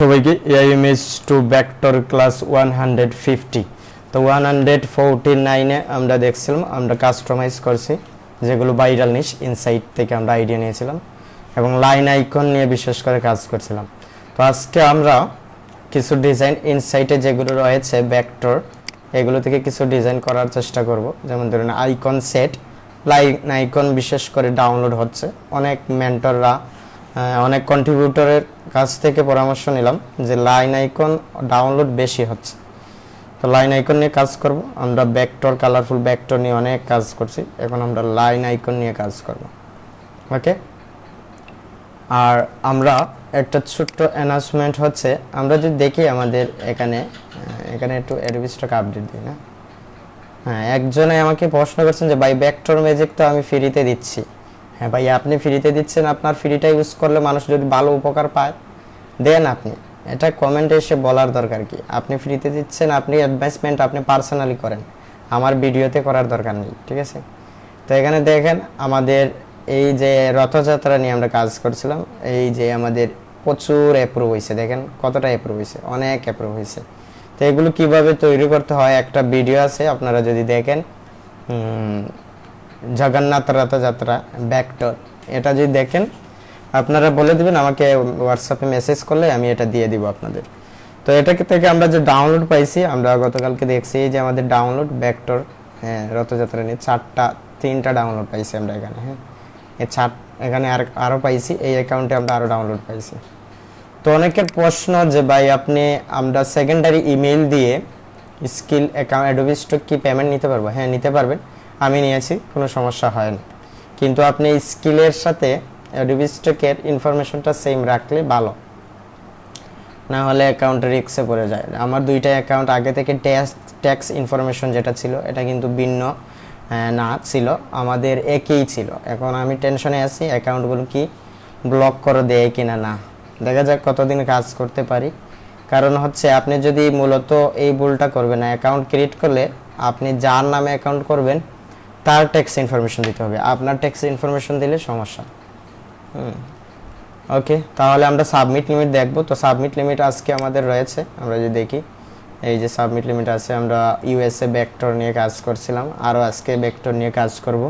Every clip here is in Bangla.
সবাইকে AI image to vector class 150 তো 149 আমরা দেখছিলাম আমরা কাস্টমাইজ করছি যেগুলো ভাইরাল নিশ ইনসাইট থেকে আমরা আইডিয়া নিয়েছিলাম এবং লাইন আইকন নিয়ে বিশেষ করে কাজ করছিলাম। তো আজকে আমরা কিছু ডিজাইন ইনসাইটে যেগুলো রয়েছে ভেক্টর এগুলো থেকে কিছু ডিজাইন করার চেষ্টা করব। যেমন ধরুন আইকন সেট, লাইন আইকন বিশেষ করে ডাউনলোড হচ্ছে, অনেক মেন্টররা অনেক কন্ট্রিবিউটরের কাছ থেকে পরামর্শ নিলাম যে লাইন আইকন ডাউনলোড বেশি হচ্ছে। তো লাইন আইকন নিয়ে কাজ করব। আমরা ভেক্টর কালারফুল ভেক্টর নিয়ে অনেক কাজ করছি, এখন আমরা লাইন আইকন নিয়ে কাজ করব। ওকে, আর আমরা একটা ছোট্ট অ্যানাউন্সমেন্ট হচ্ছে, আমরা যদি দেখি আমাদের এখানে একটু অ্যাডোবি স্টক আপডেট দিই না। হ্যাঁ, একজনে আমাকে প্রশ্ন করছেন যে ভাই ভেক্টর ম্যাজিক তো আমি ফ্রিতে দিচ্ছি। হ্যাঁ ভাই, আপনি ফ্রিতে দিচ্ছেন, আপনার ফ্রিটা ইউজ করলে মানুষ যদি ভালো উপকার পায় দেন আপনি, এটা কমেন্টে এসে বলার দরকার কি? আপনি ফ্রিতে দিচ্ছেন, আপনি অ্যাডভাইসমেন্ট আপনি পার্সোনালি করেন, আমার ভিডিওতে করার দরকার নেই, ঠিক আছে? তো এখানে দেখেন আমাদের এই যে রথযাত্রা নিয়ে আমরা কাজ করছিলাম, এই যে আমাদের প্রচুর অ্যাপ্রুভ হয়েছে, দেখেন কতটা অ্যাপ্রুভ হয়েছে, অনেক অ্যাপ্রুভ হয়েছে। তো এগুলো কিভাবে তৈরি করতে হয় একটা ভিডিও আছে, আপনারা যদি দেখেন জগন্নাথ রথযাত্রা ভেক্টর, এটা যদি দেখেন আপনারা বলে দিবেন আমাকে হোয়াটসঅ্যাপে মেসেজ করলে আমি এটা দিয়ে দিব আপনাদের। তো এটা থেকে আমরা যে ডাউনলোড পাইছি, আমরা গতকালকে দেখছি যে আমাদের ডাউনলোড ভেক্টর, হ্যাঁ রথযাত্রা নিয়ে তিনটা ডাউনলোড পাইছি আমরা এখানে। হ্যাঁ, এখানে আরও পাইছি, এই অ্যাকাউন্টে আমরা আরও ডাউনলোড পাইছি। তো অনেকের প্রশ্ন যে ভাই আপনি আমরা সেকেন্ডারি ইমেল দিয়ে স্কিল অ্যাকাউন্ট অ্যাডোবি স্টক কি পেমেন্ট নিতে পারবো? হ্যাঁ নিতে পারবেন, আমি নিয়েছি, কোনো সমস্যা হয় না। কিন্তু আপনি স্কিলের সাথে অ্যাডোবি স্টকের ইনফরমেশনটা সেম রাখলে ভালো, না হলে অ্যাকাউন্ট রিস্কে পড়ে যায়। আমার দুইটা অ্যাকাউন্ট আগে থেকে ট্যাক্স ইনফরমেশন যেটা ছিল এটা কিন্তু ভিন্ন না ছিল, আমাদের একই ছিল। এখন আমি টেনশনে আছি অ্যাকাউন্টগুলো কি ব্লক করে দেয় কিনা, না দেখা যাক কতদিন কাজ করতে পারি। কারণ হচ্ছে আপনি যদি মূলত এই ভুলটা করবেন না, অ্যাকাউন্ট ক্রিয়েট করলে আপনি যার নামে অ্যাকাউন্ট করবেন তার ট্যাক্স ইনফরমেশন দিতে হবে, আপনার ট্যাক্স ইনফরমেশন দিলে সমস্যা। ওকে, তাহলে আমরা সাবমিট লিমিট দেখব। তো সাবমিট লিমিট আজকে আমাদের রয়েছে, আমরা যদি দেখি এই যে সাবমিট লিমিট আছে, আমরা ইউএসএ ভেক্টর নিয়ে কাজ করছিলাম, আরও আজকে ভেক্টর নিয়ে কাজ করব।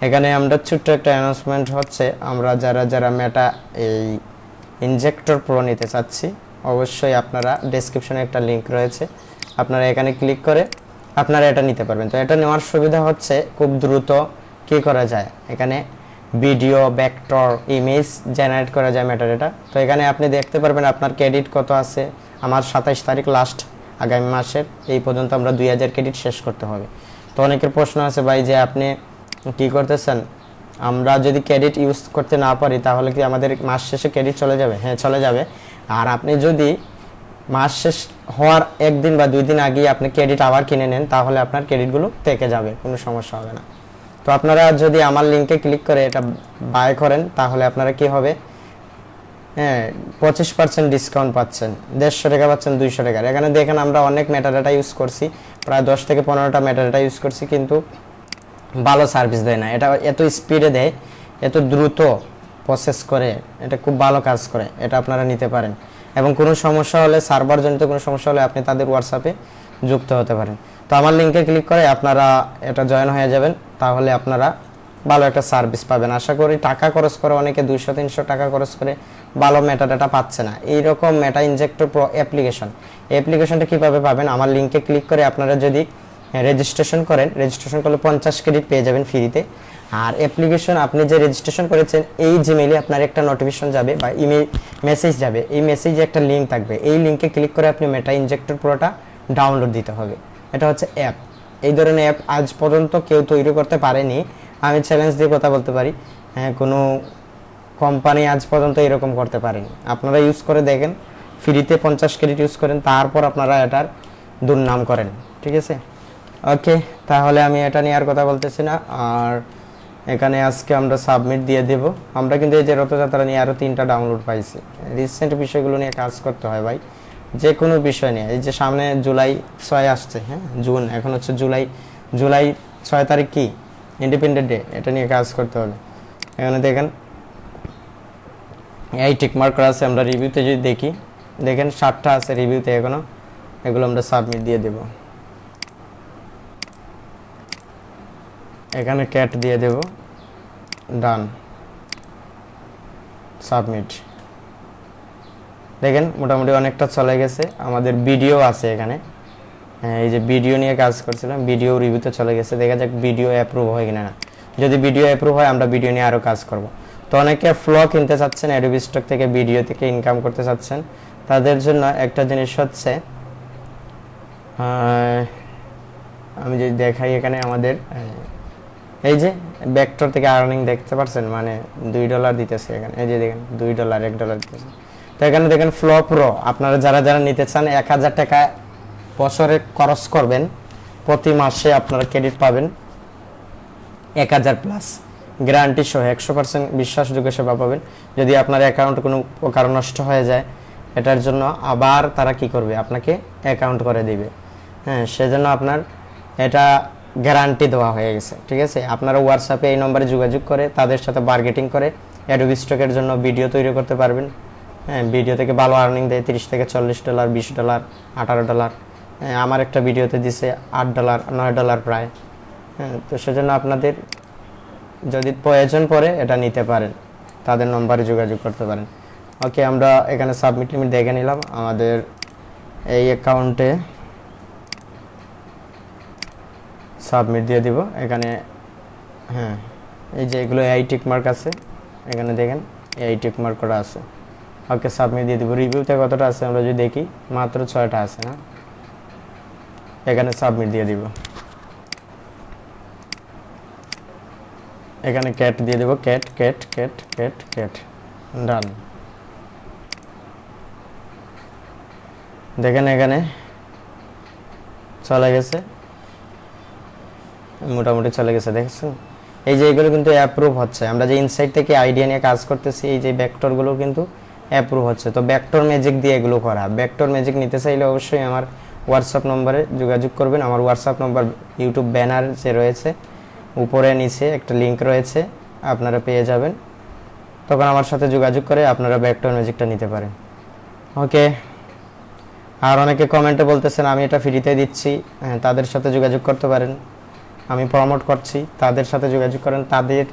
এখানে আমরা ছোট্ট একটা অ্যানাউন্সমেন্ট হচ্ছে, আমরা যারা মেটা এই ইনজেক্টর প্রো নিতে চাচ্ছি অবশ্যই আপনারা ডেসক্রিপশনে একটা লিঙ্ক রয়েছে, আপনারা এখানে ক্লিক করে আপনারা এটা নিতে পারবেন। তো এটা নেওয়ার সুবিধা হচ্ছে খুব দ্রুত কি করা যায়, এখানে ভিডিও ভেক্টর ইমেজ জেনারেট করা যায় মেটাডাটা। তো এখানে আপনি দেখতে পারবেন আপনার ক্রেডিট কত আছে। আমার 27 তারিখ লাস্ট, আগামী মাসের এই পর্যন্ত আমরা 2000 ক্রেডিট শেষ করতে হবে। তো অনেকের প্রশ্ন আছে ভাই যে আপনি কি করতেছেন, আমরা যদি ক্রেডিট ইউজ করতে না পারি তাহলে কি আমাদের মাস শেষে ক্রেডিট চলে যাবে? হ্যাঁ চলে যাবে। আর আপনি যদি মাস শেষ হওয়ার একদিন বা 2 দিন আগে আপনি ক্রেডিট আবার কিনে নেন তাহলে আপনার ক্রেডিটগুলো থেকে যাবে, কোনো সমস্যা হবে না। তো আপনারা যদি আমার লিঙ্কে ক্লিক করে এটা বাই করেন তাহলে আপনারা কি হবে, হ্যাঁ 25% ডিসকাউন্ট পাচ্ছেন, 150 টাকা পাচ্ছেন 200 টাকার। এখানে দেখেন আমরা অনেক মেটাডাটা ইউজ করছি, প্রায় 10 থেকে 15টা মেটাডাটা ইউজ করছি, কিন্তু ভালো সার্ভিস দেয় না। এটা এত স্পিডে দেয়, এত দ্রুত প্রসেস করে, এটা খুব ভালো কাজ করে, এটা আপনারা নিতে পারেন। এবং কোনো সমস্যা হলে, সার্ভার জনিত কোনো সমস্যা হলে আপনি তাদের হোয়াটসঅ্যাপে যুক্ত হতে পারেন। তো আমার লিঙ্কে ক্লিক করে আপনারা এটা জয়েন হয়ে যাবেন, তাহলে আপনারা ভালো একটা সার্ভিস পাবেন। আশা করি টাকা খরচ করে অনেকে 200-300 টাকা খরচ করে ভালো মেটাডাটা পাচ্ছে না। এইরকম মেটা ইনজেক্টর প্রো অ্যাপ্লিকেশনটা কীভাবে পাবেন, আমার লিঙ্কে ক্লিক করে আপনারা যদি রেজিস্ট্রেশন করেন, রেজিস্ট্রেশন করলে 50 ক্রেডিট পেয়ে যাবেন ফ্রিতে। আর অ্যাপ্লিকেশন আপনি যে রেজিস্ট্রেশন করেছেন এই জিমেইলে আপনার একটা নোটিফিকেশন যাবে বা ইমেল মেসেজ যাবে, এই মেসেজে একটা লিঙ্ক থাকবে, এই লিঙ্কে ক্লিক করে আপনি মেটা ইনজেক্টর প্রোটা ডাউনলোড দিতে হবে। এটা হচ্ছে অ্যাপ, এই ধরনের অ্যাপ আজ পর্যন্ত কেউ তৈরি করতে পারেনি, আমি চ্যালেঞ্জ দিয়ে কথা বলতে পারি। হ্যাঁ, কোনো কোম্পানি আজ পর্যন্ত এরকম করতে পারেনি। আপনারা ইউজ করে দেখেন, ফ্রিতে 50 ক্রেডিট ইউজ করেন, তারপর আপনারা এটার দুর্নাম করেন, ঠিক আছে? ওকে, তাহলে আমি এটা নিয়ে আর কথা বলতেছি না। আর এখানে আজকে আমরা সাবমিট দিয়ে দেব। আমরা কিন্তু এই যে রথযাত্রা নিয়ে আরও 3টা ডাউনলোড পাইছি। রিসেন্ট বিষয়গুলো নিয়ে কাজ করতে হয় ভাই, যে কোনো বিষয় নিয়ে। এই যে সামনে জুলাই 6 আসছে, হ্যাঁ জুন, এখন হচ্ছে জুলাই 6 তারিখ কি ইন্ডিপেন্ডেন্ট ডে, এটা নিয়ে কাজ করতে হবে। এখানে দেখেন এই টিকমার্ক করা আছে, আমরা রিভিউতে যদি দেখি দেখেন 7টা আছে রিভিউতে এখনো, এগুলো আমরা সাবমিট দিয়ে দেব। এখানে ক্যাট দিয়ে দেব, ডান, সাবমিট। দেখেন মোটামুটি অনেকটা চলে গেছে। আমাদের ভিডিও আছে এখানে, এই যে ভিডিও নিয়ে কাজ করছিলাম, ভিডিও রিভিউতে চলে গেছে। দেখা যাক ভিডিও অ্যাপ্রুভ হয় কিনা না। যদি ভিডিও অ্যাপ্রুভ হয় আমরা ভিডিও নিয়ে আরও কাজ করব। তো অনেকে ফ্লো কিনতে চাচ্ছেন, অ্যাডোবি স্টক থেকে ভিডিও থেকে ইনকাম করতে চাচ্ছেন, তাদের জন্য একটা জিনিস হচ্ছে, আমি যদি দেখাই এখানে আমাদের এই যে ভেক্টর থেকে আর্নিং দেখতে পাচ্ছেন, মানে $2 দিতেছে এখানে। এই যে দেখেন $2 $1 দিতেছে। তো এখানে দেখেন ফ্লো প্রো, আপনারা যারা যারা নিতে চান 1000 টাকা বছরে খরচ করবেন, প্রতি মাসে আপনারা ক্রেডিট পাবেন 1000+, গ্যারান্টি সহ 100% বিশ্বাসযোগ্য সেবা পাবেন। যদি আপনার অ্যাকাউন্ট কোনো প্রকার নষ্ট হয়ে যায়, এটার জন্য আবার তারা কি করবে, আপনাকে অ্যাকাউন্ট করে দিবে। হ্যাঁ, সেজন্য আপনার এটা গ্যারান্টি দেওয়া হয়ে গেছে, ঠিক আছে। আপনারা হোয়াটসঅ্যাপে এই নম্বরে যোগাযোগ করে তাদের সাথে বার্গেটিং করে অ্যাডোবি স্টকের জন্য ভিডিও তৈরি করতে পারবেন। হ্যাঁ, ভিডিও থেকে ভালো আর্নিং দেয়, $30 থেকে $40, $20, $18। আমার একটা ভিডিওতে দিছে $8, $9 প্রায়। হ্যাঁ, তো সেজন্য আপনাদের যদি প্রয়োজন পড়ে এটা নিতে পারেন, তাদের নম্বরে যোগাযোগ করতে পারেন। ওকে, আমরা এখানে সাবমিট লিমিট দেখে নিলাম। আমাদের এই অ্যাকাউন্টে সাবমিট দিয়ে দিব এখানে। হ্যাঁ, এই যে এগুলো এই টিক মার্ক আছে, এখানে দেখেন এই টিক মার্ক করা আছে। ওকে, সাবমিট দিয়ে দিব। রিভিউতে কতটা আছে আমরা যদি দেখি, মাত্র 6টা আছে না। এখানে সাবমিট দিয়ে দিব। এখানে ক্যাট দিয়ে দেব, cat cat cat cat cat, done. দেখেন এখানে চলে গেছে, মোটামুটি চলে গেছে, দেখছেন। এই যে এগুলো কিন্তু অ্যাপ্রুভ হচ্ছে। আমরা যে ইনসাইট থেকে আইডিয়া নিয়ে কাজ করতেছি, এই যে ভেক্টরগুলো কিন্তু অ্যাপ্রুভ হচ্ছে। তো ভেক্টর ম্যাজিক দিয়ে এগুলো করা। ভেক্টর ম্যাজিক নিতে চাইলে অবশ্যই আমার হোয়াটসঅ্যাপ নম্বরে যোগাযোগ করবেন। আমার হোয়াটসঅ্যাপ নম্বর ইউটিউব ব্যানার যে রয়েছে উপরে নিচে একটা লিঙ্ক রয়েছে, আপনারা পেয়ে যাবেন। তখন আমার সাথে যোগাযোগ করে আপনারা ভেক্টর ম্যাজিকটা নিতে পারেন। ওকে, আর অনেকে কমেন্টে বলতেছেন আমি এটা ফ্রিতে দিচ্ছি, তাদের সাথে যোগাযোগ করতে পারেন। আমি প্রমোট করছি, তাদের সাথে যোগাযোগ করেন, তাদের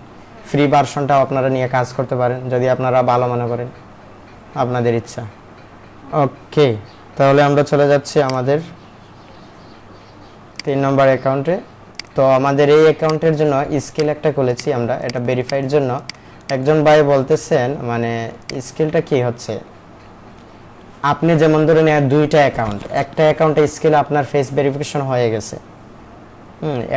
ফ্রি ভার্সনটাও আপনারা নিয়ে কাজ করতে পারেন যদি আপনারা ভালো মনে করেন, আপনাদের ইচ্ছা। ওকে, তাহলে আমরা চলে যাচ্ছি আমাদের 3 নম্বর অ্যাকাউন্টে। তো আমাদের এই অ্যাকাউন্টের জন্য স্কিল একটা খুলেছি আমরা, এটা ভেরিফাইড জন্য। একজন ভাই বলতেছেন মানে স্কিলটা কি হচ্ছে, আপনি যেমন ধরে নেন 2টা অ্যাকাউন্ট, একটা অ্যাকাউন্টে স্কিল আপনার ফেস ভেরিফিকেশন হয়ে গেছে,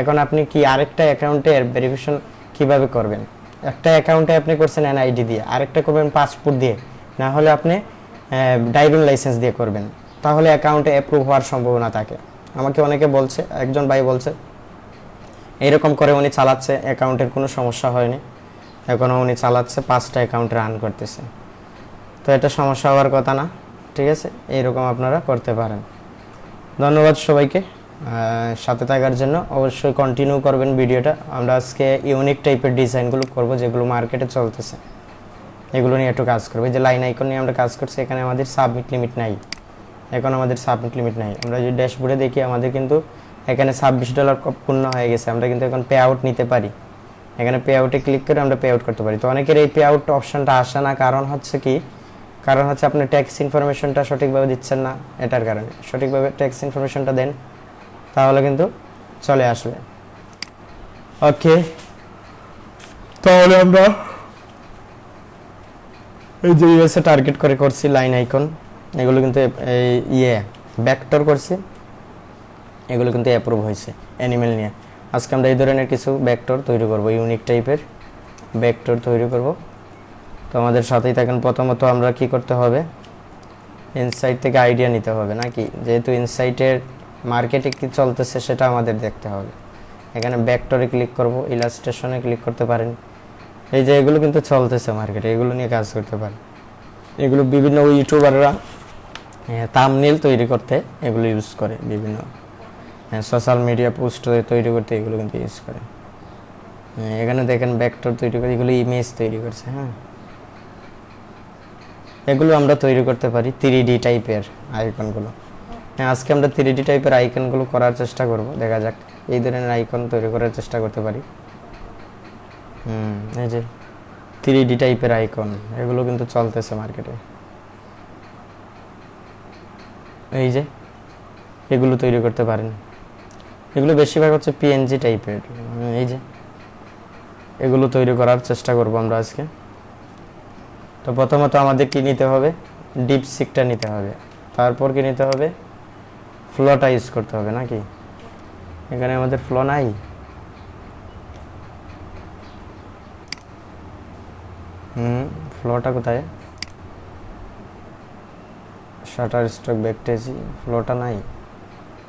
এখন আপনি কি আরেকটা অ্যাকাউন্টের ভেরিফিকেশন কিভাবে করবেন? একটা অ্যাকাউন্টে আপনি করছেন এনআইডি দিয়ে, আরেকটা করবেন পাসপোর্ট দিয়ে, না হলে আপনি ড্রাইভিং লাইসেন্স দিয়ে করবেন, তাহলে অ্যাকাউন্টে অ্যাপ্রুভ হওয়ার সম্ভাবনা থাকে। আমাকে অনেকে বলছে, একজন ভাই বলছে এরকম করে উনি চালাচ্ছে, অ্যাকাউন্টের কোনো সমস্যা হয়নি, এখনও উনি চালাচ্ছে, 5টা অ্যাকাউন্ট রান করতেছে। তো এটা সমস্যা হওয়ার কথা না, ঠিক আছে, এইরকম আপনারা করতে পারেন। ধন্যবাদ সবাইকে সাথে থাকার জন্য। অবশ্যই কন্টিনিউ করবেন ভিডিওটা। আমরা আজকে ইউনিক টাইপের ডিজাইনগুলো করব যেগুলো মার্কেটে চলতেছে, এগুলো নিয়ে একটু কাজ করবো। যে লাইন আইকন নিয়ে আমরা কাজ করছি, এখানে আমাদের সাবমিট লিমিট নাই, এখন আমাদের সাবমিট লিমিট নাই। আমরা যদি ড্যাশবোর্ডে দেখি আমাদের কিন্তু এখানে $26 পূর্ণ হয়ে গেছে, আমরা কিন্তু এখন পে আউট নিতে পারি। এখানে পে আউটে ক্লিক করে আমরা পে আউট করতে পারি। তো অনেকের এই পে আউট অপশনটা আসে না, কারণ হচ্ছে কি, কারণ হচ্ছে আপনি ট্যাক্স ইনফরমেশনটা সঠিকভাবে দিচ্ছেন না, এটার কারণে। সঠিকভাবে ট্যাক্স ইনফরমেশনটা দেন, তাহলে কিন্তু চলে আসবে। ওকে, তাহলে আমরা এই যে ইউএসএ টার্গেট করে করছি লাইন আইকন, এগুলো কিন্তু ভেক্টর করছি, এগুলো কিন্তু অ্যাপ্রুভ হয়েছে অ্যানিমেল নিয়ে। আজকে আমরা এই ধরনের কিছু ভেক্টর তৈরি করব, ইউনিক টাইপের ভেক্টর তৈরি করব। তো আমাদের সাথেই থাকেন। প্রথমত আমরা কি করতে হবে, ইনসাইট থেকে আইডিয়া নিতে হবে নাকি, যেহেতু ইনসাইটের মার্কেটে কি চলতেছে সেটা আমাদের দেখতে হবে। এখানে ভেক্টরে ক্লিক করব, ইলাস্ট্রেশনে ক্লিক করতে পারেন। এই যে এগুলো কিন্তু চলতেছে মার্কেটে, এগুলো নিয়ে কাজ করতে পারেন। এগুলো বিভিন্ন ইউটিউবাররা থাম্বনেল তৈরি করতে এগুলো ইউজ করে, বিভিন্ন সোশ্যাল মিডিয়া পোস্ট তৈরি করতে এগুলো কিন্তু ইউজ করে। এখানে দেখেন ভেক্টর তৈরি করে, এগুলো ইমেজ তৈরি করছে। হ্যাঁ, এগুলো আমরা তৈরি করতে পারি 3D টাইপের আইকনগুলো। হ্যাঁ, আজকে আমরা 3D টাইপের আইকনগুলো করার চেষ্টা করব, দেখা যাক এই ধরনের আইকন তৈরি করার চেষ্টা করতে পারি। এই যে 3D টাইপের আইকন, এগুলো কিন্তু চলতেছে মার্কেটে। এই যে এগুলো তৈরি করতে পারেন, এগুলো বেশিরভাগ হচ্ছে পিএনজি টাইপের। এই যে এগুলো তৈরি করার চেষ্টা করব আমরা আজকে। তো প্রথমত আমাদের কি নিতে হবে, ডিপসিকটা নিতে হবে, তারপর কি নিতে হবে, ফ্লোটা ইউজ করতে হবে নাকি। এখানে আমাদের ফ্লো নাই, ফ্লোটা কোথায়, শাটার স্টক ব্যাকটেজি, ফ্লোটা নাই।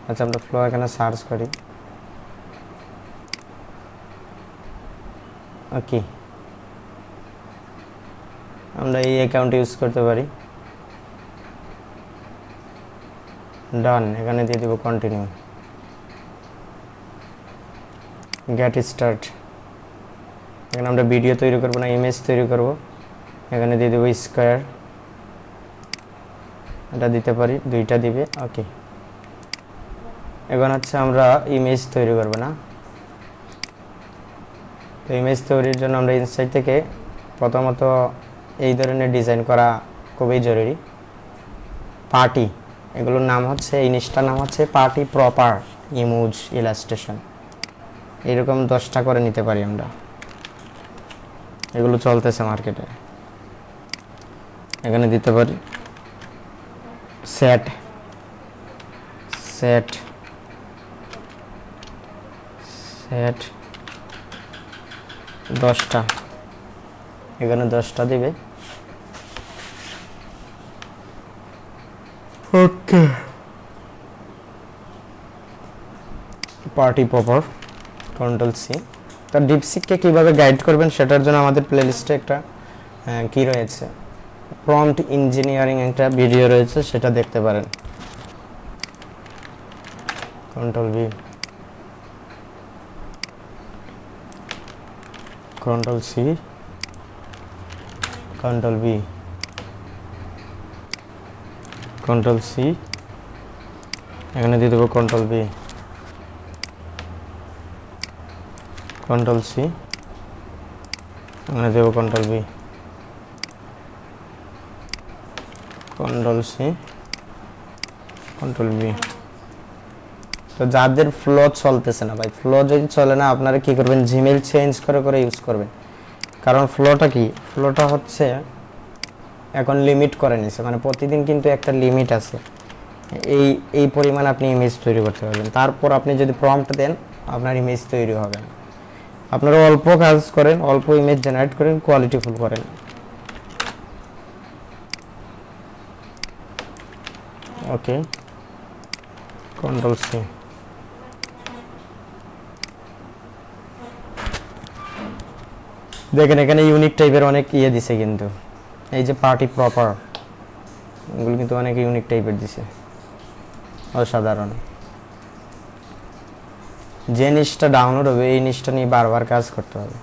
আচ্ছা, আমরা ফ্লো এখানে সার্চ করি। ওকে, আমরা এই অ্যাকাউন্ট ইউজ করতে পারি। ডান, এখানে দিয়ে দেব কন্টিনিউ, গেট স্টার্ট। এখানে আমরা ভিডিও তৈরি করব না, ইমেজ তৈরি করব। এখানে দিয়ে দেব স্কোয়ার, এটা দিতে পারি, দুইটা দিবে। ওকে, এখন হচ্ছে আমরা ইমেজ তৈরি করব না। তো ইমেজ তৈরির জন্য আমরা ইনসাইড থেকে প্রথমত এই ধরনের ডিজাইন করা খুবই জরুরি। পার্টি, এগুলোর নাম হচ্ছে, এই নিচটার নাম হচ্ছে পার্টি প্রপার ইমেজ ইলাস্ট্রেশন। এরকম 10টা করে নিতে পারি আমরা, এগুলো চলতেছে মার্কেটে। এখানে দিতে পারি সেট সেট সেট 10টা, এখানে 10টা দিবে। ওকে, পার্টি প্রপার, কন্ট্রোল সি। তো ডিপসিককে কিভাবে গাইড করবেন সেটার জন্য আমাদের প্লেলিস্টে একটা কি রয়েছে, প্রম্পট ইঞ্জিনিয়ারিং একটা ভিডিও রয়েছে, সেটা দেখতে পারেন। Control V, control C, control V, control C, এখানে দিয়ে দেবো কন্ট্রোল ভি, কন্ট্রোল সি, এখানে দেবো control V, control C, control V. তো যাদের ফ্লো চলতেছে না ভাই, ফ্লো যদি চলে না, আপনারা কি করবেন, জিমেইল চেঞ্জ করে করে ইউজ করবেন। কারণ ফ্লোটা কি, ফ্লোটা হচ্ছে এখন লিমিট করে নিছে, মানে প্রতিদিন কিন্তু একটা লিমিট আছে, এই পরিমাণ আপনি ইমেজ তৈরি করতে পারবেন। তারপর আপনি যদি প্রম্পট দেন, আপনার ইমেজ তৈরি হবে না। আপনারা অল্প কাজ করেন, অল্প ইমেজ জেনারেট করেন, কোয়ালিটিফুল করেন। ওকে, কন্ট্রোল সি। দেখেন এখানে ইউনিক টাইপের অনেক ইয়ে দিছে, কিন্তু এই যে পার্টি প্রপার, এগুলো কিন্তু অনেক ইউনিক টাইপের দিছে, অসাধারণ। যে নিচটা ডাউনলোড হবে, এই নিচটা নিয়ে বারবার কাজ করতে হবে,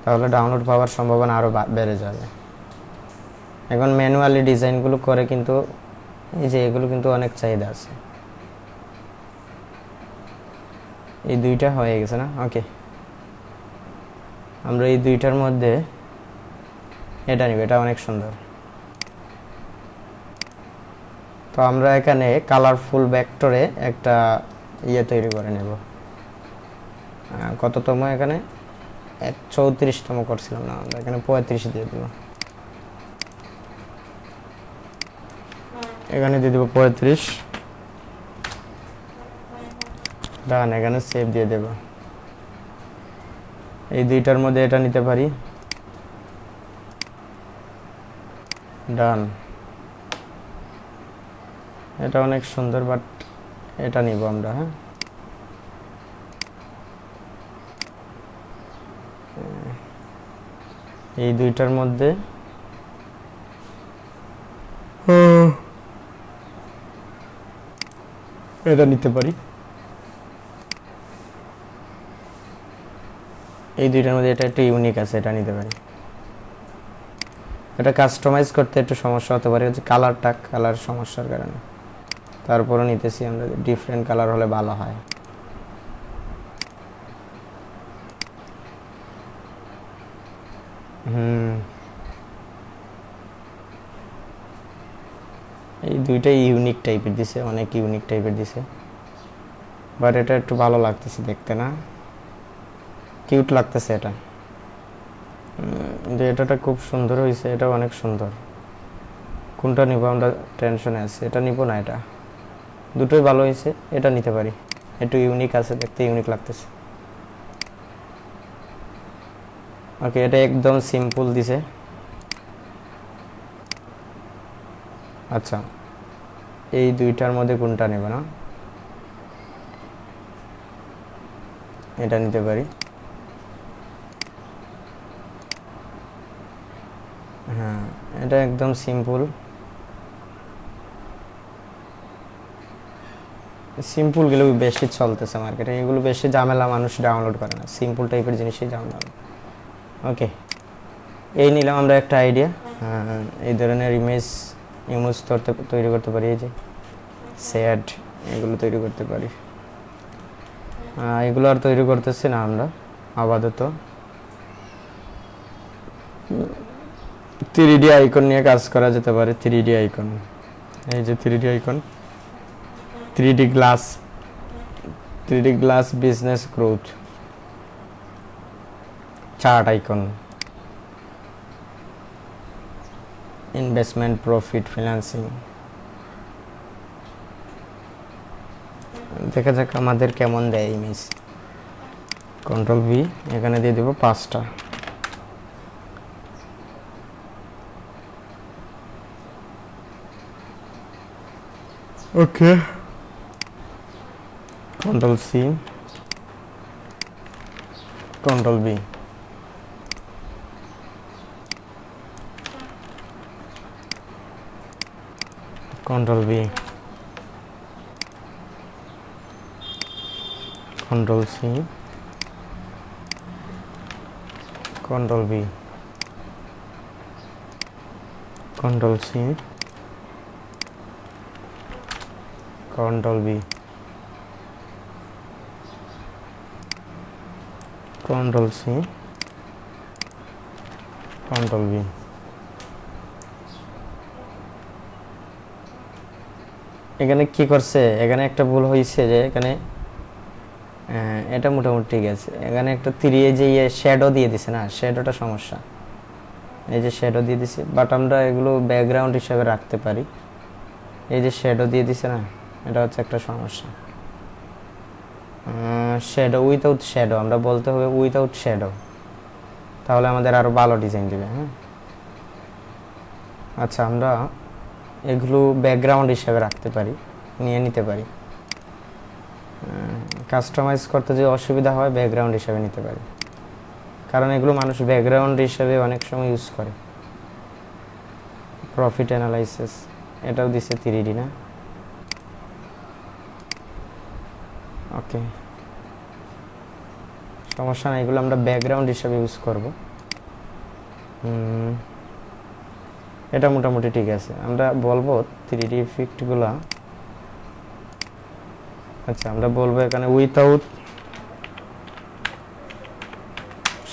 তাহলে ডাউনলোড পাওয়ার সম্ভাবনা আরও বেড়ে যাবে। এখন ম্যানুয়ালি ডিজাইনগুলো করে, কিন্তু এই যে এগুলো কিন্তু অনেক চাহিদা আছে। এই দুইটা হয়ে গেছে না। ওকে, আমরা এই দুইটার মধ্যে এটা নিব, এটা অনেক সুন্দর। তো আমরা এখানে কালারফুল ভেক্টরে একটা ইয়ে তৈরি করে নেব। কততম, এখানে 34তম করছিলাম না, আমরা এখানে 35 দিয়ে দেব। এখানে দিয়ে দেব 35, ডান, এখানে সেভ দিয়ে দেব। এই দুইটার মধ্যে এটা নিতে পারি, ডান। এটা অনেক সুন্দর, বাট এটা নিব আমরা। হ্যাঁ, এই দুইটার মধ্যে এটা নিতে পারি। এই দুইটার মধ্যে এটা একটু ইউনিক আছে, এটা নিতে পারি। এটা কাস্টমাইজ করতে একটু সমস্যা হতে পারে, হচ্ছে কালার সমস্যার কারণে। তারপরে নিতেছি আমরা, ডিফারেন্ট কালার হলে ভালো হয়। এই দুইটাই ইউনিক টাইপের দিছে, অনেক ইউনিক টাইপের দিছে, বাট এটা একটু ভালো লাগতেছে দেখতে, না কিউট লাগতেছে এটা। এটাটা খুব সুন্দর হয়েছে, এটা অনেক সুন্দর। কোনটা নিব আমরা টেনশনে আছি, এটা নিব না এটা, দুটোই ভালো হয়েছে, এটা নিতে পারি, একটু ইউনিক আছে, দেখতে ইউনিক লাগতেছে। ওকে, এটা একদম সিম্পল দিছে। আচ্ছা, এই দুইটার মধ্যে কোনটা নেব, না এটা নিতে পারি। হ্যাঁ, এটা একদম সিম্পল গুলো বেশি চলতেছে মার্কেটে, এগুলো বেশি ঝামেলা, মানুষ ডাউনলোড করে না, সিম্পল টাইপের জিনিসই ডাউনলোড। ওকে, এই নিলাম আমরা একটা আইডিয়া। এই ধরনের ইমেজ তৈরি করতে পারি, এই যে স্যাড এগুলো তৈরি করতে পারি। এগুলো আর তৈরি করতেছি না আমরা আপাতত, 3D আইকন নিয়ে কাজ করা যেতে পারে। 3D আইকন, এই যে 3D icon, 3D glass business growth, chart icon, investment profit financing. দেখা যাক আমাদের কেমন দেয় ইমেজ। কন্ট্রোল ভি, এখানে দিয়ে দেব 5টা। Okay, control C, control B, control B, control C, control B, control C, control B, control C, control V. এখানে কি করছে, এখানে একটা ভুল হয়েছে যে এখানে এটা মোটামুটি ঠিক আছে, এখানে একটা 3 যে শ্যাডো দিয়ে দিছে না, শ্যাডোটা সমস্যা। এই যে শ্যাডো দিয়ে দিছে, বাট আমরা এগুলো ব্যাকগ্রাউন্ড হিসেবে রাখতে পারি। এই যে শ্যাডো দিয়ে দিছে না, এটা হচ্ছে একটা সমস্যা। শ্যাডো উইথাউট শ্যাডো, আমরা বলতে হবে উইথাউট শ্যাডো, তাহলে আমাদের আরো ভালো ডিজাইন দিবে। হ্যাঁ, আচ্ছা, আমরা এগুলো ব্যাকগ্রাউন্ড হিসেবে রাখতে পারি, নিয়ে নিতে পারি। কাস্টমাইজ করতে যে অসুবিধা হয়, ব্যাকগ্রাউন্ড হিসেবে নিতে পারি, কারণ এগুলো মানুষ ব্যাকগ্রাউন্ড হিসেবে অনেক সময় ইউজ করে। প্রফিট অ্যানালাইসিস, এটাও দিছে 3D, না? ওকে, সমস্যা না, এগুলো আমরা ব্যাকগ্রাউন্ড হিসেবে ইউজ করব। এটা মোটামুটি ঠিক আছে। আমরা বলবো 3D ইফেক্টগুলো, আচ্ছা আমরা বলবো এখানে without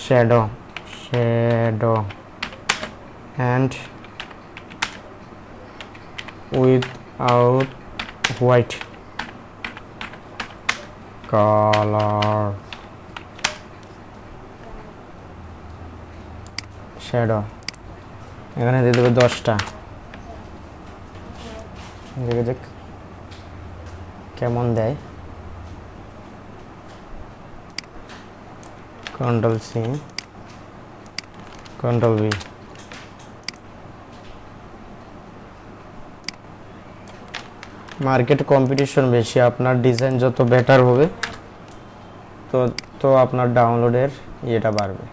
shadow and without white colour shadow, এখানে দিয়ে দেবো 10টা। দেখে যাক কেমন দেয়। Control C, control V, market competition বেশি, আপনার ডিজাইন যত বেটার হবে তো আপনার ডাউনলোডের ইয়েটা বাড়বে।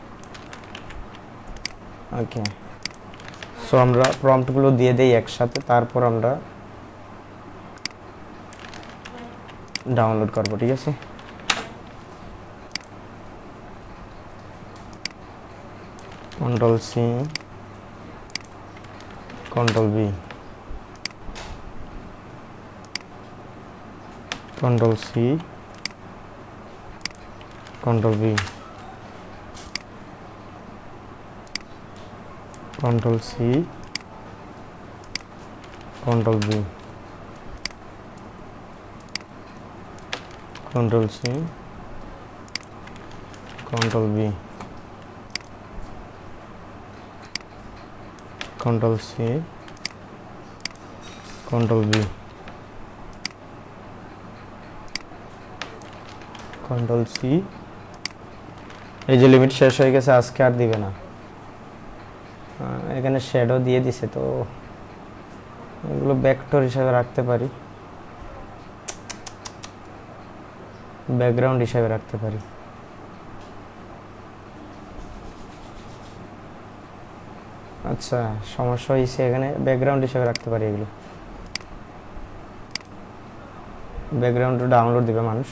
ওকে, সো আমরা প্রম্পটগুলো দিয়ে দেই একসাথে, তারপর আমরা ডাউনলোড করব, ঠিক আছে? Control C, Control V, Control C, Control V, Control C, Control V, Control C, Control V, Control C, Control V, Control C। এই যে লিমিট শেষ হয়ে গেছে, আজকে আর দিবে না। এখানে শ্যাডো দিয়ে দিছে, তো এগুলো ভেক্টর হিসাবে রাখতে পারি, ব্যাকগ্রাউন্ড হিসাবে রাখতে পারি। আচ্ছা, সমস্যা হয়েছে, এখানে ব্যাকগ্রাউন্ড হিসাবে রাখতে পারি। এগুলো ব্যাকগ্রাউন্ড ডাউনলোড দিবে মানুষ।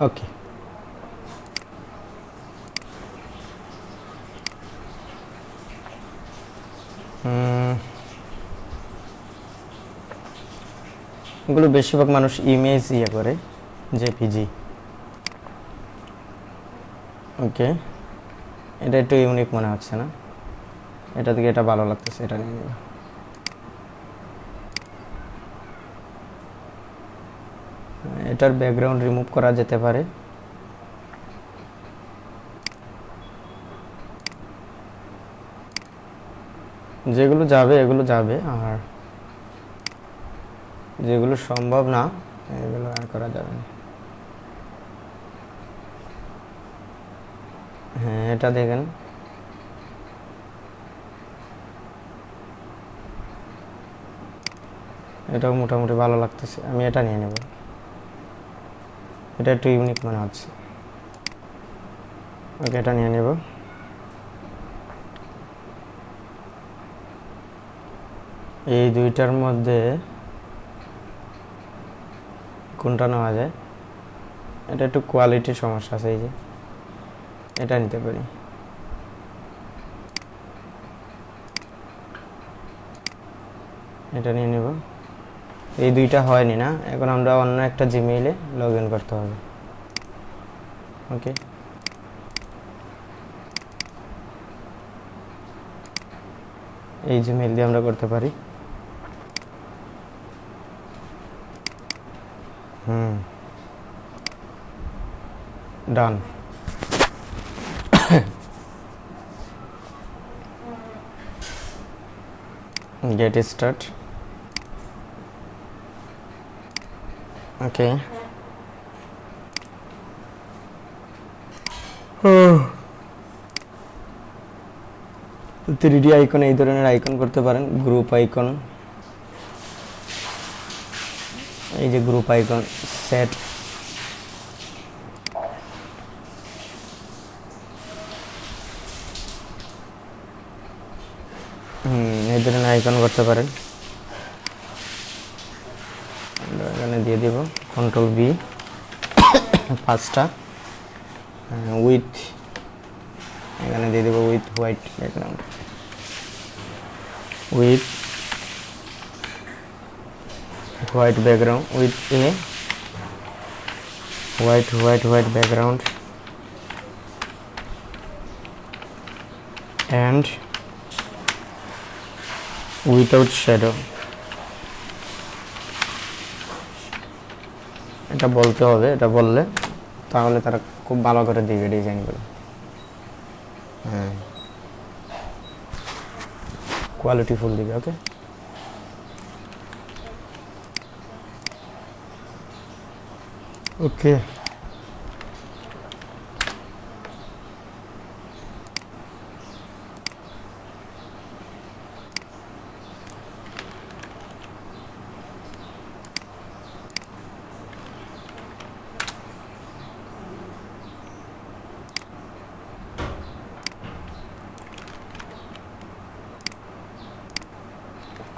ওকে, এগুলো বেশিরভাগ মানুষ ইমেজ ইয়ে করে, জেপিজি। ওকে, এটা একটু ইউনিক মনে হচ্ছে না, এটা থেকে এটা ভালো লাগতেছে, এটা নিয়ে নেব। এটার ব্যাকগ্রাউন্ড রিমুভ করা যেতে পারে। যেগুলো যাবে এগুলো যাবে, আর যেগুলো সম্ভব না এগুলো আর করা যাবে না। হ্যাঁ, এটা দেখেন, এটাও মোটামুটি ভালো লাগতেছে, আমি এটা নিয়ে নেব। এটা একটু ইউনিক মনে হচ্ছে। ওকে, এটা নিয়ে নেব। এই দুইটার মধ্যে কোনটা নেওয়া যায়? এটা একটু কোয়ালিটির সমস্যা আছে, এই যে এটা নিতে পারি। এটা নিয়ে নেব। এই দুইটা হয়নি না, এখন আমরা অন্য একটা জিমেইলে লগ ইন করতে হবে। ওকে, এই জিমেইল দিয়ে আমরা করতে পারি। ডান। Get start. Okay. 3D icon, এই ধরনের আইকন করতে পারেন। গ্রুপ আইকন, এই যে গ্রুপ আইকন, সেট, এই ধরনের আইকন করতে পারেন। এখানে দিয়ে দিব কন্ট্রোল বি, পাঁচটা। উইথ, এখানে দিয়ে দেব with white background, with white background, with a white background and without shadow। এটা বলতে হবে, এটা বললে তাহলে তারা খুব ভালো করে দিবে ডিজাইনগুলো। হ্যাঁ, কোয়ালিটি ফুল দিবে। Okay, okay,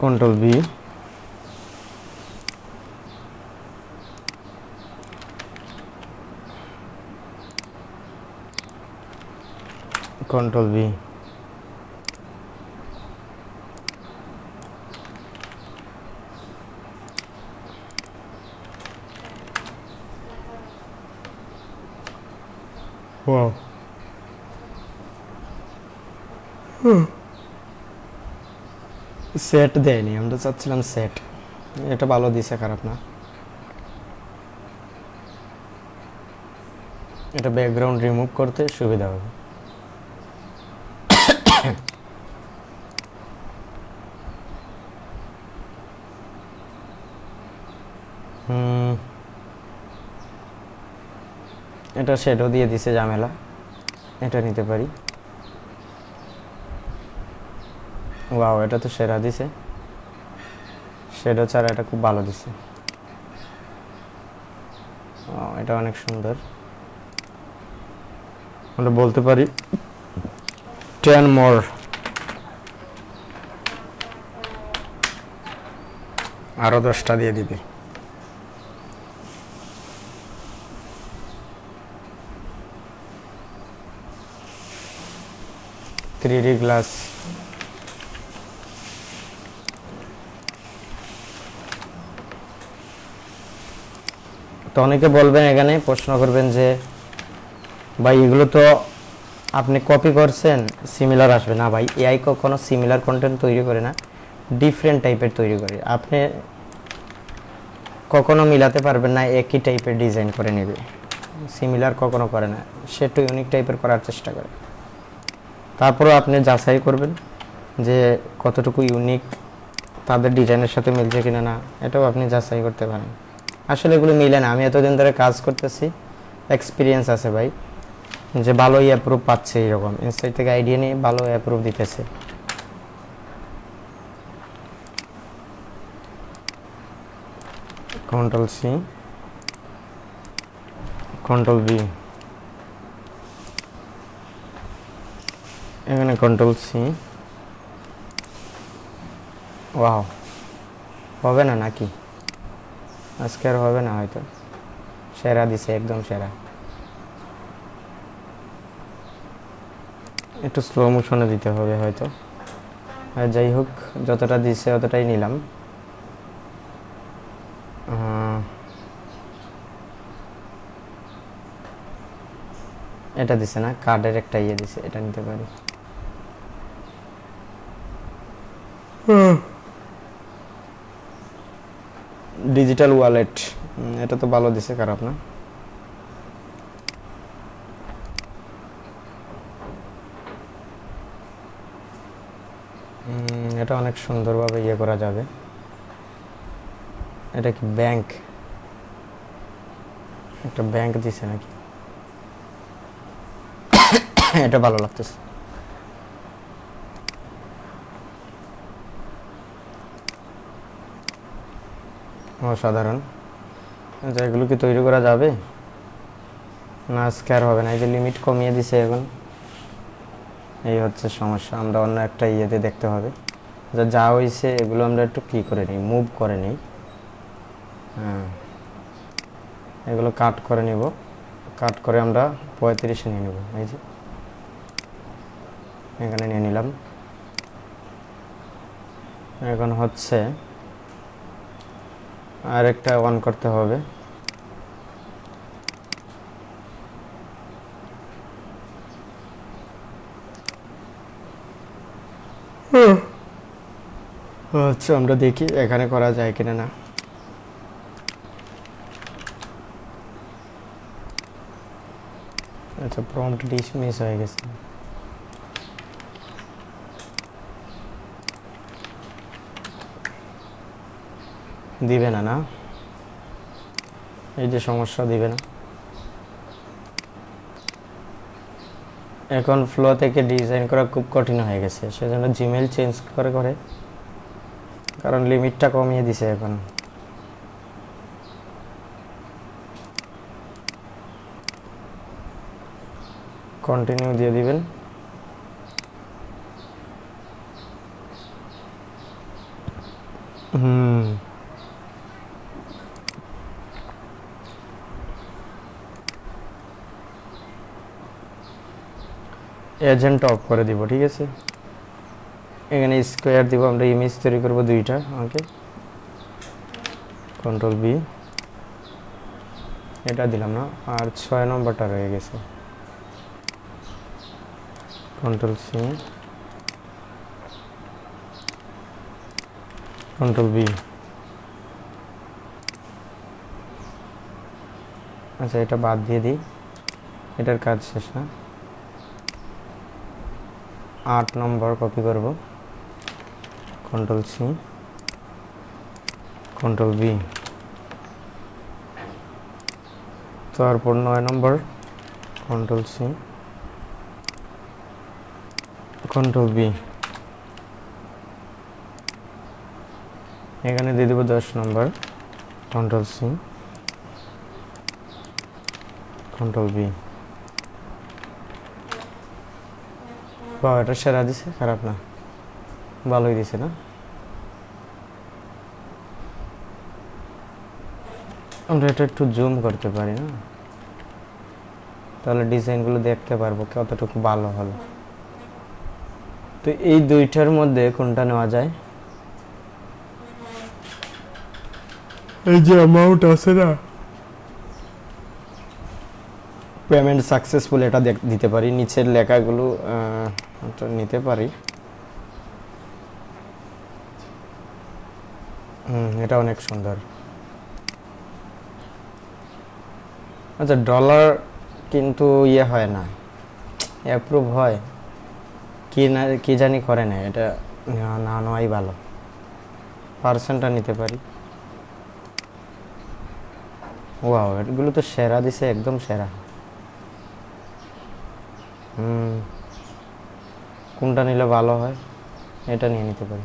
control B, control V. Wow, set দেয়নি, আমরা চাচ্ছিলাম সেট। এটা ভালো দিছে, খারাপ না। এটা ব্যাকগ্রাউন্ড রিমুভ করতে সুবিধা হবে। এটা শেডও দিয়ে দিছে, ঝামেলা। এটা নিতে পারি। ওয়াও, এটা তো সেরা দিছে। শেডো ছাড়া এটা খুব ভালো দিছে। এটা অনেক সুন্দর। আমরা বলতে পারি 10 মোর। আরো 10টা দিয়ে দিবি। Three glass. তো অনেকে বলবেন, এখানে প্রশ্ন করবেন যে ভাই এগুলো তো আপনি কপি করছেন, সিমিলার আসবে না। ভাই এআই কখনো সিমিলার কন্টেন্ট তৈরি করে না, ডিফারেন্ট টাইপের তৈরি করে। আপনি কখনো মিলাতে পারবেন না, একই টাইপের ডিজাইন করে নেবে, সিমিলার কখনো করে না। সে একটু ইউনিক টাইপের করার চেষ্টা করে। তারপরেও আপনি যাচাই করবেন যে কতটুকু ইউনিক, তাদের ডিজাইনের সাথে মিলছে কিনা না, এটাও আপনি যাচাই করতে পারেন। আসলে এগুলো মিলে না। আমি এতদিন ধরে কাজ করতেছি, এক্সপিরিয়েন্স আছে ভাই, যে ভালোই অ্যাপ্রুভ পাচ্ছে। এরকম ইনসাইট থেকে আইডিয়া নিয়ে ভালো অ্যাপ্রুভ দিতেছে। কন্ট্রোল সি, কন্ট্রোল ভি, এখানে কন্ট্রোল সি। ওয়াও, হবে না নাকি? আজকে আর হবে না হয়তো। সেরা দিছে, একদম সেরা। একটু স্লো মোশনে দিতে হবে হয়তো। আর যাই হোক, যতটা দিছে অতটাই নিলাম। এটা দিছে না, কার্ডের একটা ইয়ে দিছে, এটা নিতে পারি। ডিজিটাল ওয়ালেট, এটা তো ভালো দিছে, খারাপ না। এটা অনেক সুন্দরভাবে ইয়ে করা যাবে। এটা কি ব্যাংক? একটা ব্যাংক দিছে নাকি? এটা ভালো লাগতেছে। অসাধারণ। আচ্ছা, এগুলো কি তৈরি করা যাবে না? আজকে আর হবে না। এই যে লিমিট কমিয়ে দিছে এখন, এই হচ্ছে সমস্যা। আমরা অন্য একটা ইয়েতে দেখতে হবে। যা হয়েছে এগুলো আমরা একটু কি করে নিই, মুভ করে নিই। হ্যাঁ, এগুলো কাট করে নিব। কাট করে আমরা 35-এ নিয়ে নেব। এই যে এখানে নিয়ে নিলাম। এখন হচ্ছে আর একটা অন করতে হবে। আচ্ছা, আমরা দেখি এখানে করা যায় কিনা না। আচ্ছা, প্রম্পট ডিসমিস হয়ে গেছে। দিবে না, না এই যে সমস্যা, দিবে না। এখন ফ্লো থেকে ডিজাইন করা খুব কঠিন হয়ে গেছে, সেজন্য জিমেইল চেঞ্জ করে করে, কারণ লিমিটটা কমিয়ে দিছে এখন। কন্টিনিউ দিয়ে দিবেন। এজেন্ট অফ করে দিব, ঠিক আছে। এখানে স্কোয়ার দিব, আমরা ইমেজ তৈরি করব দুইটা। ওকে, কন্ট্রোল বি, এটা দিলাম না, আর 6 নম্বরটা রয়ে গেছে, কন্ট্রোল সি, কন্ট্রোল বি। আচ্ছা, এটা বাদ দিয়ে দিই, এটার কাজ শেষ না। 8 নম্বর কপি করব, কন্ট্রোল সি, কন্ট্রোল বি। তারপর 9 নম্বর, কন্ট্রোল সি, কন্ট্রোল বি। এখানে দিয়ে দেবো 10 নম্বর, কন্ট্রোল সি, কন্ট্রোল বি। বাহ, এটা সেরা দিছে, খারাপ না, ভালোই দিছে না। আমরা এটা একটু জুম করতে পারি না, তাহলে ডিজাইনগুলো দেখতে পারবো কতটুকু ভালো হলো। তো এই দুইটার মধ্যে কোনটা নেওয়া যায়? এই যে অ্যামাউন্ট আছে না, পেমেন্ট সাকসেসফুল, এটা দিতে পারি। নিচের লেখাগুলো নিতে পারি। এটা অনেক সুন্দর। আচ্ছা, ডলার কিন্তু ইয়ে হয় না, অ্যাপ্রুভ হয় কি না, কি জানি করে না, এটা না নেওয়াই ভালো। পার্সেন্টটা নিতে পারি। ওয়াও, এগুলো তো সেরা দিছে, একদম সেরা। কোনটা নিলে ভালো হয়? এটা নিয়ে নিতে পারি,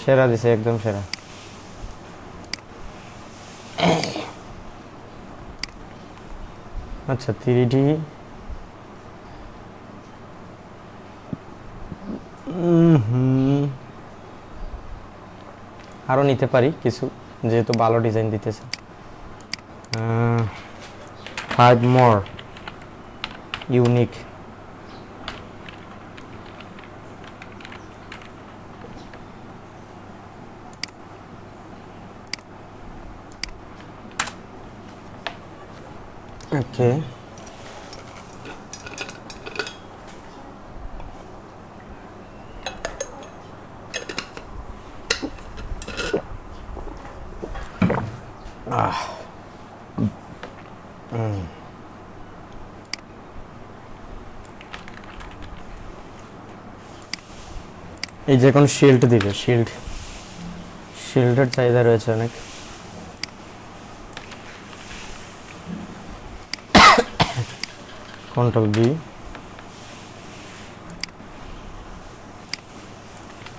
সেরা দিছে, একদম সেরা। আচ্ছা, 3D আরও নিতে পারি কিছু, যেহেতু ভালো ডিজাইন দিতেছে। 5 মোর ইউনিক। ওকে, এই যে এখন শিল্ড দিবে, শিল্ডের চাহিদা রয়েছে অনেক। Control B,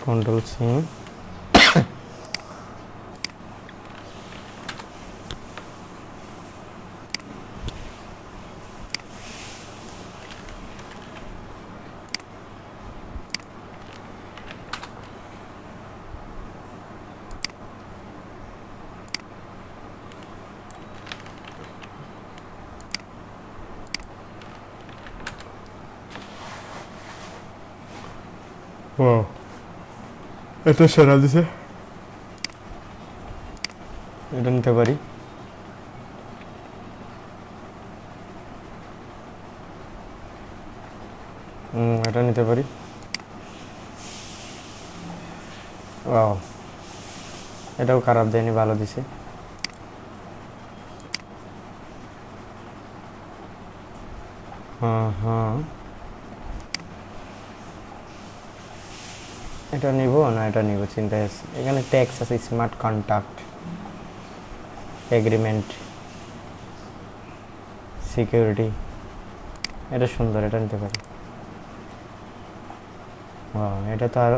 control C, wow, এটা সেরা দিছে, এটা নিতে পারি। এটা নিতে পারি। ওয়াও, এটাও খারাপ দেয়নি, ভালো দিছে। হ্যাঁ, এটা নিব না, এটা নিব, চিন্তায় আছে। এখানে ট্যাক্স আছে, স্মার্ট কন্ট্যাক্ট, এগ্রিমেন্ট, সিকিউরিটি। এটা সুন্দর, এটা নিতে পারি। এটা তো আর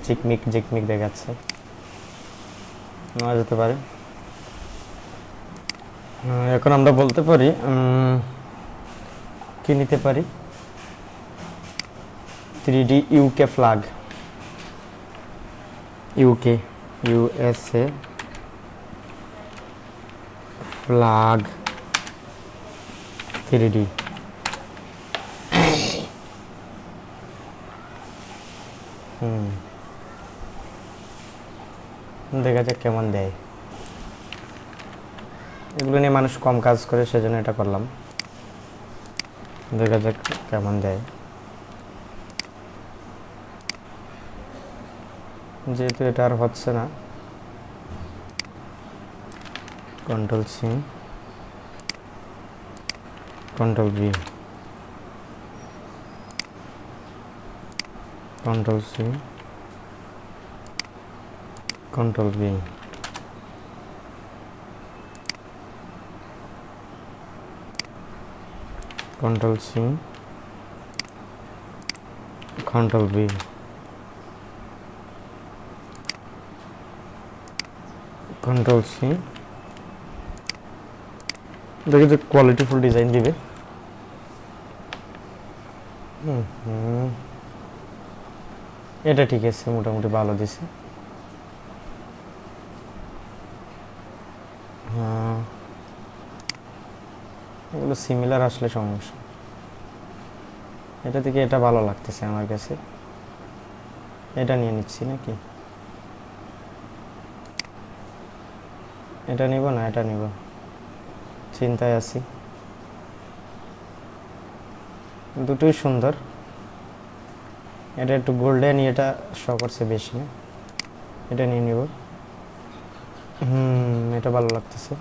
জিকমিক দেখাচ্ছে, নেওয়া যেতে পারে। এখন আমরা বলতে পারি কি নিতে পারি? 3D UK flag, USA flag 3D। দেখা যাক কেমন দেয়। এগুলো নিয়ে মানুষ কম কাজ করে, সেজন্য এটা করলাম। দেখা যাক কেমন দেয়। যেহেতু এটা আর হচ্ছে না, control C, control B, control C, control B, control C, control B, control C. দেখি যে কোয়ালিটিফুল ডিজাইন দিবে। এটা ঠিক আছে, মোটামুটি ভালো দিছে। হ্যাঁ, এগুলো সিমিলার আসলে সমস্যা। এটা থেকে এটা ভালো লাগতেছে আমার কাছে, এটা নিয়ে নিচ্ছি নাকি, এটা নিব না এটা নিব, চিন্তায় আছি। দুটোই সুন্দর, এটা একটু গোল্ডেন, এটা শো করছে বেশি না, এটা নিয়ে নিব। এটা ভালো লাগতেছে,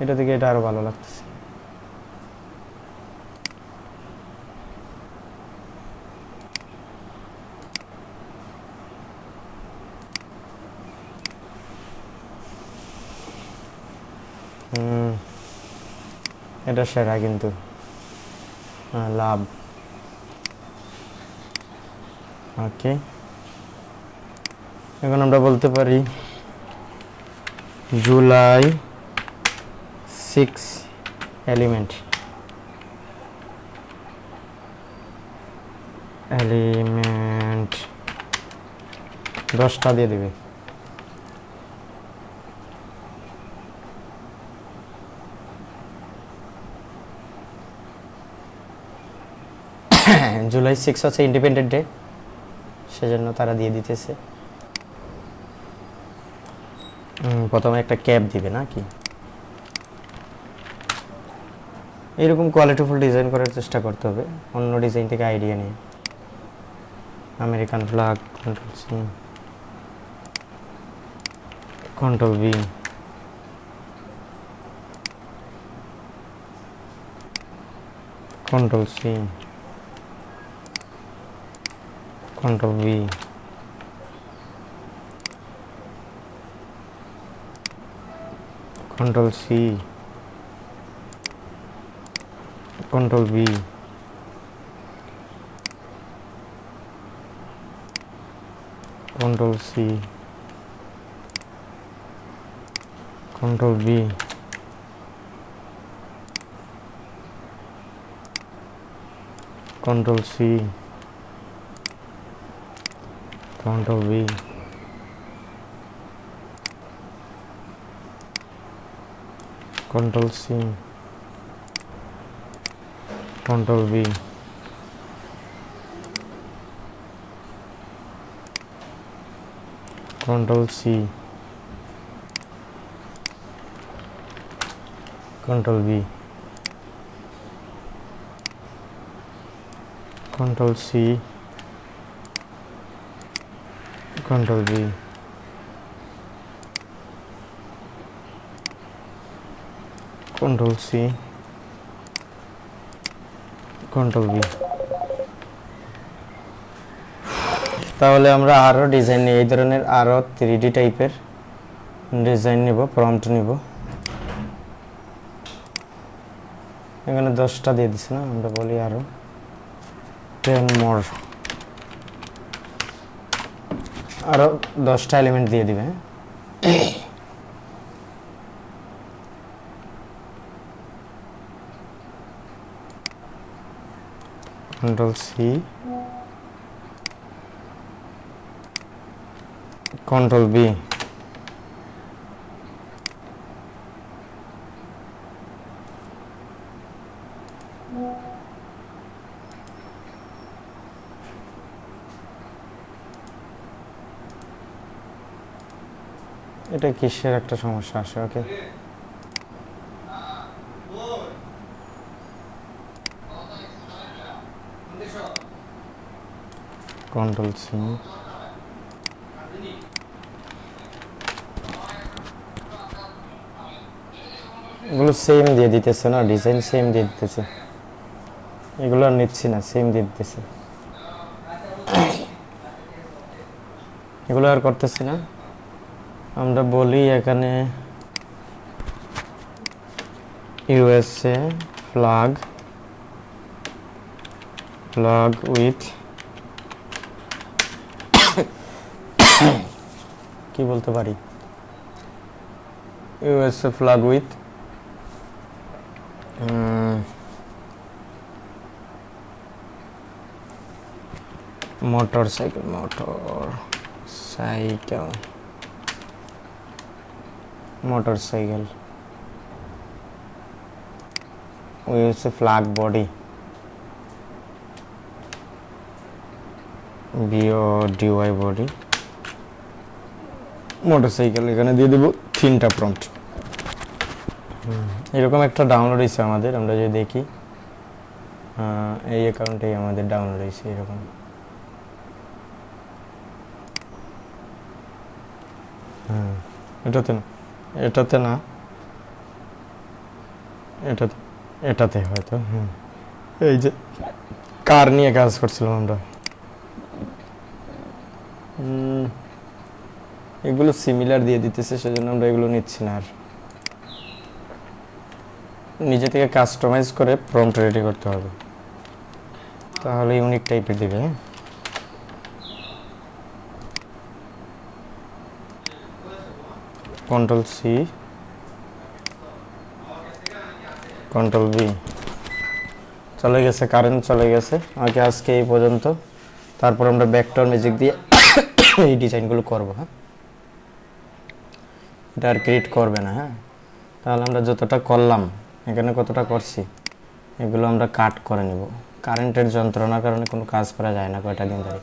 এটা থেকে এটা আরো ভালো লাগতেছে। এটা সেরা কিন্তু, লাভ। ওকে, এখন আমরা বলতে পারি জুলাই 6 এলিমেন্ট, এলিমেন্ট 10টা দিয়ে দেবে। জুলাই 6 হচ্ছে ইন্ডিপেন্ডেন্ট ডে, সেজন্য তারা দিয়ে দিতেছে। প্রথমে একটা ক্যাপ দিবে নাকি, এরকম কোয়ালিটিফুল ডিজাইন করার চেষ্টা করতে হবে, অন্য ডিজাইন থেকে আইডিয়া নিয়ে। American flag, control C, control B, control C, control B, control C, control B, control C, control B, control C, control B, control C, control B, control C, control B, control C, control B, control C, control B. তাহলে আমরা আরও ডিজাইন নিই, এই ধরনের আরও 3D টাইপের ডিজাইন নিব, প্রম্পট নিব। এখানে 10টা দিয়ে দিচ্ছে না, আমরা বলি আরও 10 মোর, আরও 10টা এলিমেন্ট দিয়ে দিবে। কন্ট্রোল সি, কন্ট্রোল বি, এটা কিসের একটা সমস্যা আসে। ওকে, কন্ট্রোল সি। এগুলো সেম দিয়ে দিতেছে না, ডিজাইন সেম দিয়ে দিতেছে, এগুলো আর নিচ্ছি না, সেম দিয়ে দিতেছে, এগুলো আর করতেছি না। আমরা বলি এখানে ইউএসএ ফ্ল্যাগ উইথ কি বলতে পারি, USA flag with motorcycle USA flag body B O D Y body motorcycle. এখানে দিয়ে দেবো 3টা প্রম্পট। এরকম একটা ডাউনলোড হয়েছে আমাদের, আমরা যদি দেখি এই অ্যাকাউন্টেই আমাদের ডাউনলোড হয়েছে এরকম। এটাতে না এটাতে হয়তো। এই যে কার নিয়ে কাজ করছিলাম আমরা, এগুলো সিমিলার দিয়ে দিতেছে, সেজন্য আমরা এগুলো নিচ্ছি না। আর নিজে থেকে কাস্টমাইজ করে প্রম্পট রেডি করতে হবে, তাহলে ইউনিক টাইপের দিবে। কন্ট্রোল সি, কন্ট্রোল ভি, চলে গেছে, কারেন্ট চলে গেছে। আগে আজকে এই পর্যন্ত, তারপর আমরা ভেক্টর ম্যাজিক দিয়ে এই ডিজাইনগুলো করবো। হ্যাঁ, এটা আর ক্রিয়েট করবে না। হ্যাঁ, তাহলে আমরা যতটা করলাম, এখানে কতটা করছি, এগুলো আমরা কাট করে নেব। কারেন্টের যন্ত্রণার কারণে কোনো কাজ করা যায় না কয়টা দিন ধরে।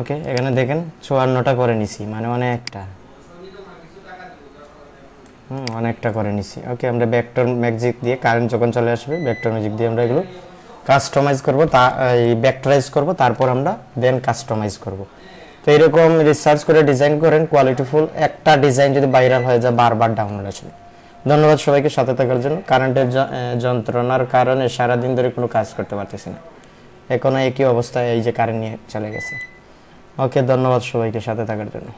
ওকে, এখানে দেখেন 54টা করে নিছি, মানে অনেকটা করে নিছি। ওকে, আমরা ভেক্টর ম্যাজিক দিয়ে কারেন্ট যখন চলে আসবে, ভেক্টর ম্যাজিক দিয়ে আমরা এগুলো কাস্টমাইজ করব, এই ভেক্টরাইজ করব, তারপর আমরা দেন কাস্টমাইজ করব। তো এরকম রিসার্চ করে ডিজাইন করেন, কোয়ালিটিফুল একটা ডিজাইন যদি ভাইরাল হয়ে যায়, বারবার ডাউনলোড আসবে। ধন্যবাদ সবাইকে সাথে থাকার জন্য। কারেন্টের যন্ত্রণার কারণে সারাদিন ধরে কোনো কাজ করতে পারতেছি না, এখনো একই অবস্থায়, এই যে কারেন্ট নিয়ে চলে গেছে। ওকে, ধন্যবাদ সবাইকে সাথে থাকার জন্য।